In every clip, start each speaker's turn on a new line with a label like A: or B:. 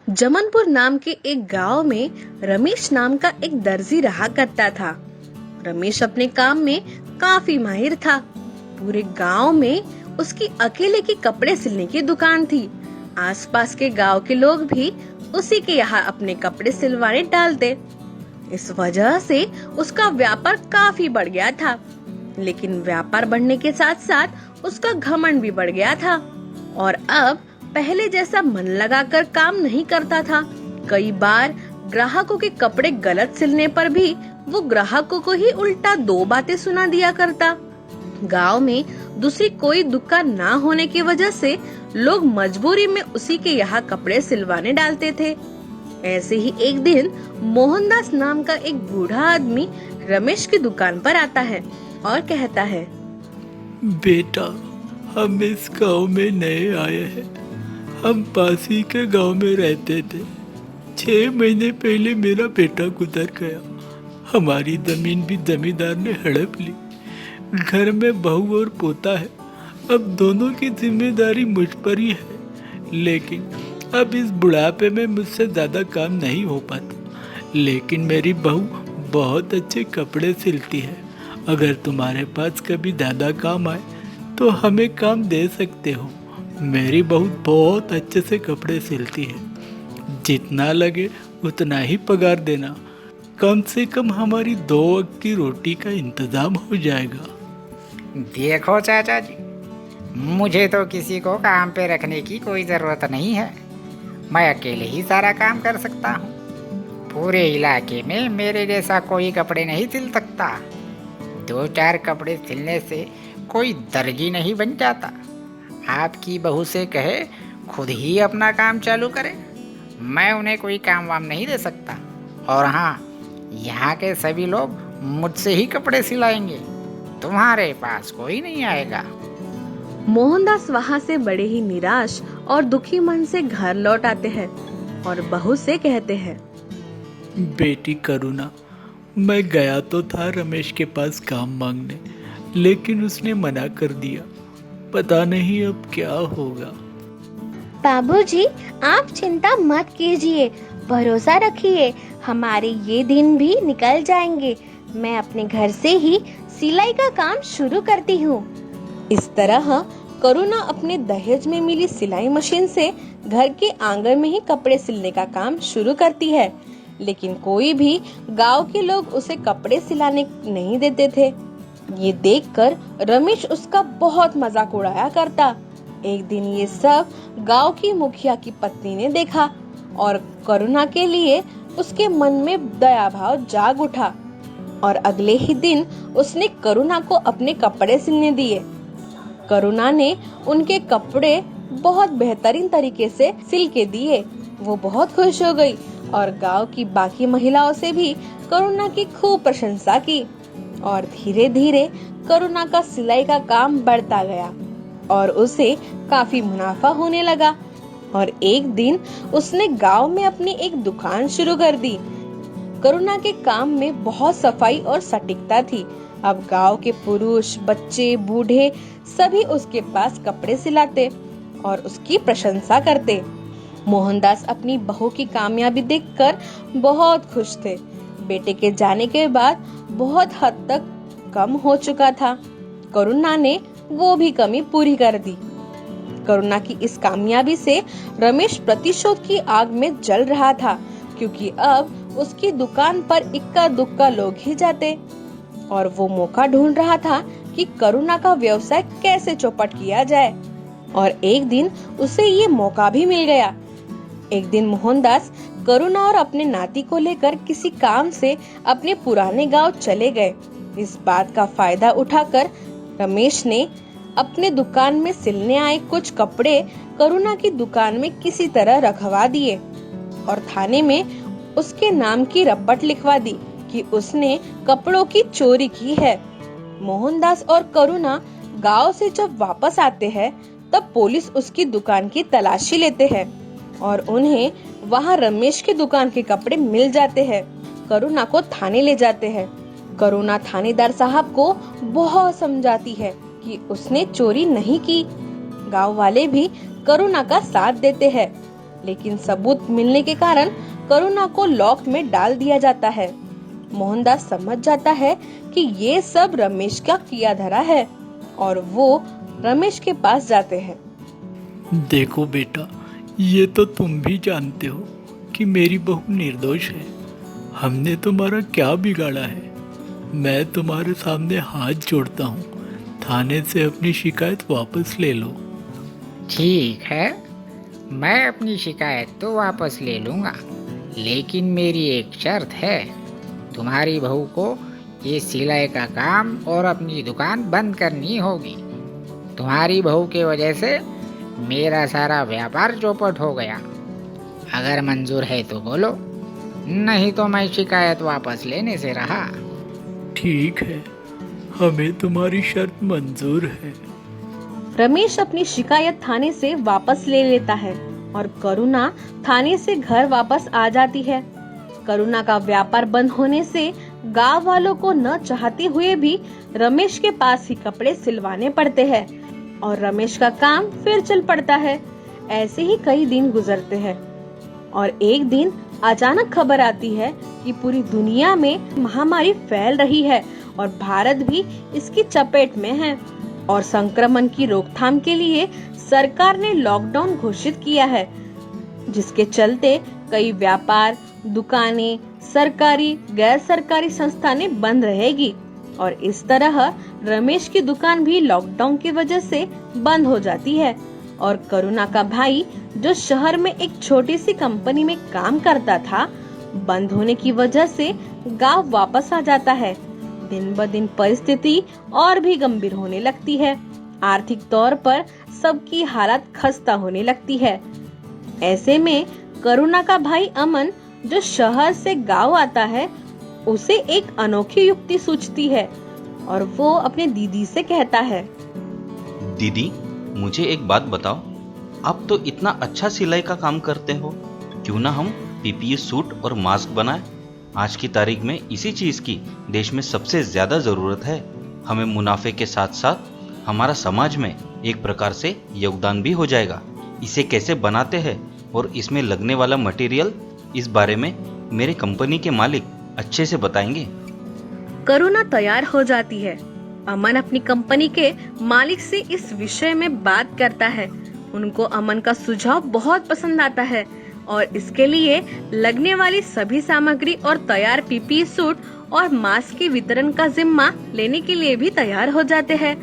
A: जमनपुर नाम के एक गांव में रमेश नाम का एक दर्जी रहा करता था। रमेश अपने काम में काफी माहिर था। पूरे गांव में उसकी अकेले की कपड़े सिलने की दुकान थी। आसपास के गांव के लोग भी उसी के यहाँ अपने कपड़े सिलवाने डालते। इस वजह से उसका व्यापार काफी बढ़ गया था। लेकिन व्यापार बढ़ने के साथ साथ उसका घमंड भी बढ़ गया था और अब पहले जैसा मन लगाकर काम नहीं करता था। कई बार ग्राहकों के कपड़े गलत सिलने पर भी वो ग्राहकों को ही उल्टा दो बातें सुना दिया करता। गांव में दूसरी कोई दुकान ना होने की वजह से लोग मजबूरी में उसी के यहाँ कपड़े सिलवाने डालते थे। ऐसे ही एक दिन मोहनदास नाम का एक बूढ़ा आदमी रमेश की दुकान पर आता है और कहता है,
B: बेटा, हम इस गांव में नए आए हैं। हम पास ही के गांव में रहते थे। 6 महीने पहले मेरा बेटा गुजर गया। हमारी जमीन भी जमींदार ने हड़प ली। घर में बहू और पोता है। अब दोनों की जिम्मेदारी मुझ पर ही है। लेकिन अब इस बुढ़ापे में मुझसे ज़्यादा काम नहीं हो पाता। लेकिन मेरी बहू बहुत अच्छे कपड़े सिलती है। अगर तुम्हारे पास कभी ज़्यादा काम आए तो हमें काम दे सकते हो। मेरी बहू बहुत अच्छे से कपड़े सिलती है। जितना लगे उतना ही पगार देना। कम से कम हमारी 2 वक्त की रोटी का इंतजाम हो जाएगा।
C: देखो चाचा जी, मुझे तो किसी को काम पे रखने की कोई ज़रूरत नहीं है। मैं अकेले ही सारा काम कर सकता हूँ। पूरे इलाके में मेरे जैसा कोई कपड़े नहीं सिल सकता। 2-4 कपड़े सिलने से कोई दर्जी नहीं बन जाता। आपकी बहू से कहे खुद ही अपना काम चालू करे। मैं उन्हें कोई काम वाम नहीं दे सकता। और हाँ, यहाँ के सभी लोग मुझसे ही कपड़े सिलाएंगे। तुम्हारे पास कोई नहीं आएगा।
A: मोहनदास वहाँ से बड़े ही निराश और दुखी मन से घर लौट आते हैं और बहू से कहते हैं,
B: बेटी करुणा, मैं गया तो था रमेश के पास काम मांगने, लेकिन उसने मना कर दिया। पता नहीं अब क्या होगा।
D: बाबूजी, आप चिंता मत कीजिए, भरोसा रखिए, हमारे ये दिन भी निकल जाएंगे। मैं अपने घर से ही सिलाई का काम शुरू करती हूँ।
A: इस तरह करुणा अपने दहेज में मिली सिलाई मशीन से घर के आंगन में ही कपड़े सिलने का काम शुरू करती है। लेकिन कोई भी गांव के लोग उसे कपड़े सिलाने नहीं देते थे। ये देखकर रमेश उसका बहुत मजाक उड़ाया करता। एक दिन ये सब गांव की मुखिया की पत्नी ने देखा और करुणा के लिए उसके मन में दया भाव जाग उठा और अगले ही दिन उसने करुणा को अपने कपड़े सिलने दिए। करुणा ने उनके कपड़े बहुत बेहतरीन तरीके से सिल के दिए। वो बहुत खुश हो गई और गांव की बाकी महिलाओं से भी करुणा की खूब प्रशंसा की और धीरे धीरे करुणा का सिलाई का काम बढ़ता गया और उसे काफी मुनाफा होने लगा। और एक दिन उसने गांव में अपनी एक दुकान शुरू कर दी। करुणा के काम में बहुत सफाई और सटीकता थी। अब गांव के पुरुष, बच्चे, बूढ़े सभी उसके पास कपड़े सिलाते और उसकी प्रशंसा करते। मोहनदास अपनी बहू की कामयाबी देखकर बहुत खुश थे। बेटे के जाने के बाद बहुत हद तक कम हो चुका था। करुणा ने वो भी कमी पूरी कर दी। करुणा की इस कामयाबी से रमेश प्रतिशोध की आग में जल रहा था, क्योंकि अब उसकी दुकान पर इक्का दुक्का लोग ही जाते और वो मौका ढूंढ रहा था कि करुणा का व्यवसाय कैसे चौपट किया जाए। और एक दिन उसे ये मौका भी मिल गया। एक दिन मोहनदास करुणा और अपने नाती को लेकर किसी काम से अपने पुराने गांव चले गए। इस बात का फायदा उठाकर रमेश ने अपने दुकान में सिलने आए कुछ कपड़े करुणा की दुकान में किसी तरह रखवा दिए और थाने में उसके नाम की रपट लिखवा दी कि उसने कपड़ों की चोरी की है। मोहनदास और करुणा गांव से जब वापस आते हैं तब पुलिस उसकी दुकान की तलाशी लेते हैं और उन्हें वहां रमेश की दुकान के कपड़े मिल जाते हैं। करुणा को थाने ले जाते हैं। करुणा थानेदार साहब को बहुत समझाती है कि उसने चोरी नहीं की। गांव वाले भी करुणा का साथ देते हैं। लेकिन सबूत मिलने के कारण करुणा को लॉक में डाल दिया जाता है। मोहनदास समझ जाता है कि ये सब रमेश का किया धरा है और वो रमेश के पास जाते हैं।
B: देखो बेटा, ये तो तुम भी जानते हो कि मेरी बहू निर्दोष है। हमने तुम्हारा क्या बिगाड़ा है? मैं तुम्हारे सामने हाथ जोड़ता हूँ, थाने से अपनी शिकायत वापस ले लो।
C: ठीक है, मैं अपनी शिकायत तो वापस ले लूँगा, लेकिन मेरी एक शर्त है। तुम्हारी बहू को ये सिलाई का काम और अपनी दुकान बंद करनी होगी। तुम्हारी बहू के वजह से मेरा सारा व्यापार चौपट हो गया। अगर मंजूर है तो बोलो, नहीं तो मैं शिकायत वापस लेने से रहा।
B: ठीक है, हमें तुम्हारी शर्त मंजूर है।
A: रमेश अपनी शिकायत थाने से वापस ले लेता है और करुणा थाने से घर वापस आ जाती है। करुणा का व्यापार बंद होने से गांव वालों को न चाहते हुए भी रमेश के पास ही कपड़े सिलवाने पड़ते हैं और रमेश का काम फिर चल पड़ता है। ऐसे ही कई दिन गुजरते हैं और एक दिन अचानक खबर आती है कि पूरी दुनिया में महामारी फैल रही है और भारत भी इसकी चपेट में है और संक्रमण की रोकथाम के लिए सरकार ने लॉकडाउन घोषित किया है, जिसके चलते कई व्यापार, दुकानें, सरकारी, गैर सरकारी संस्थानें बंद रहेगी और इस तरह रमेश की दुकान भी लॉकडाउन की वजह से बंद हो जाती है और करुणा का भाई जो शहर में एक छोटी सी कंपनी में काम करता था, बंद होने की वजह से गांव वापस आ जाता है। दिन ब दिन परिस्थिति और भी गंभीर होने लगती है। आर्थिक तौर पर सबकी हालत खस्ता होने लगती है। ऐसे में करुणा का भाई अमन जो शहर से गांव आता है, उसे एक अनोखी युक्ति सूझती है और वो अपने दीदी से कहता है,
E: दीदी मुझे एक बात बताओ, आप तो इतना अच्छा सिलाई का काम करते हो, क्यों ना हम पीपीई सूट और मास्क बनाएं? आज की तारीख में इसी चीज की देश में सबसे ज्यादा जरूरत है। हमें मुनाफे के साथ साथ हमारा समाज में एक प्रकार से योगदान भी हो जाएगा। इसे कैसे बनाते हैं और इसमें लगने वाला मटेरियल, इस बारे में मेरे कंपनी के मालिक अच्छे से बताएंगे।
A: करुणा तैयार हो जाती है। अमन अपनी कंपनी के मालिक से इस विषय में बात करता है। उनको अमन का सुझाव बहुत पसंद आता है और इसके लिए लगने वाली सभी सामग्री और तैयार पीपीई सूट और मास्क के वितरण का जिम्मा लेने के लिए भी तैयार हो जाते हैं।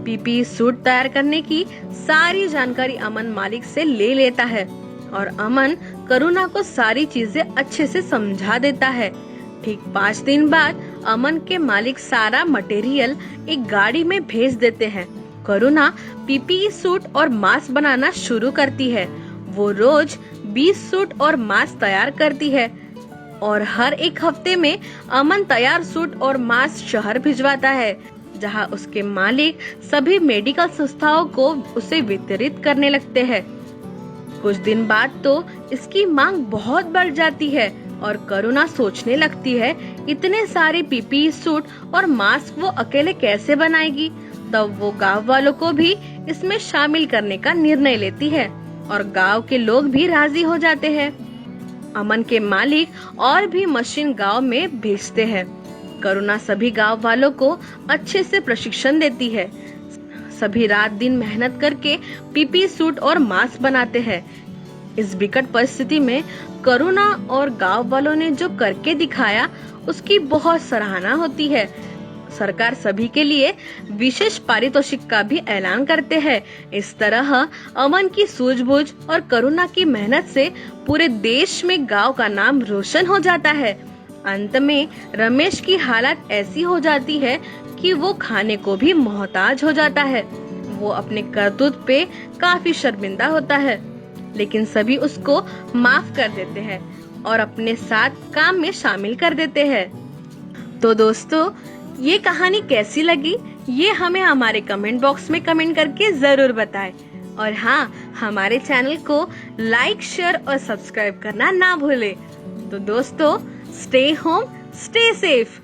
A: पीपीई सूट तैयार करने की सारी जानकारी अमन मालिक से ले लेता है और अमन करुणा को सारी चीजें अच्छे से समझा देता है। ठीक 5 दिन बाद अमन के मालिक सारा मटेरियल एक गाड़ी में भेज देते हैं। करुणा पीपीई सूट और मास्क बनाना शुरू करती है। वो रोज 20 सूट और मास्क तैयार करती है और हर एक हफ्ते में अमन तैयार सूट और मास्क शहर भिजवाता है, जहां उसके मालिक सभी मेडिकल संस्थाओं को उसे वितरित करने लगते हैं। कुछ दिन बाद तो इसकी मांग बहुत बढ़ जाती है और करुणा सोचने लगती है इतने सारे पीपीई सूट और मास्क वो अकेले कैसे बनाएगी। तब वो गांव वालों को भी इसमें शामिल करने का निर्णय लेती है और गांव के लोग भी राजी हो जाते हैं। अमन के मालिक और भी मशीन गांव में भेजते हैं। करुणा सभी गांव वालों को अच्छे से प्रशिक्षण देती है। सभी रात दिन मेहनत करके पीपीई सूट और मास्क बनाते हैं। इस विकट परिस्थिति में करुणा और गांव वालों ने जो करके दिखाया, उसकी बहुत सराहना होती है। सरकार सभी के लिए विशेष पारितोषिक का भी ऐलान करते हैं। इस तरह अमन की सूझबूझ और करुणा की मेहनत से पूरे देश में गांव का नाम रोशन हो जाता है। अंत में रमेश की हालत ऐसी हो जाती है कि वो खाने को भी मोहताज हो जाता है। वो अपने करतूत पे काफी शर्मिंदा होता है, लेकिन सभी उसको माफ कर देते हैं और अपने साथ काम में शामिल कर देते हैं। तो दोस्तों, ये कहानी कैसी लगी, ये हमें हमारे कमेंट बॉक्स में कमेंट करके जरूर बताएं। और हाँ, हमारे चैनल को लाइक, शेयर और सब्सक्राइब करना ना भूलें। तो दोस्तों, स्टे होम, स्टे सेफ।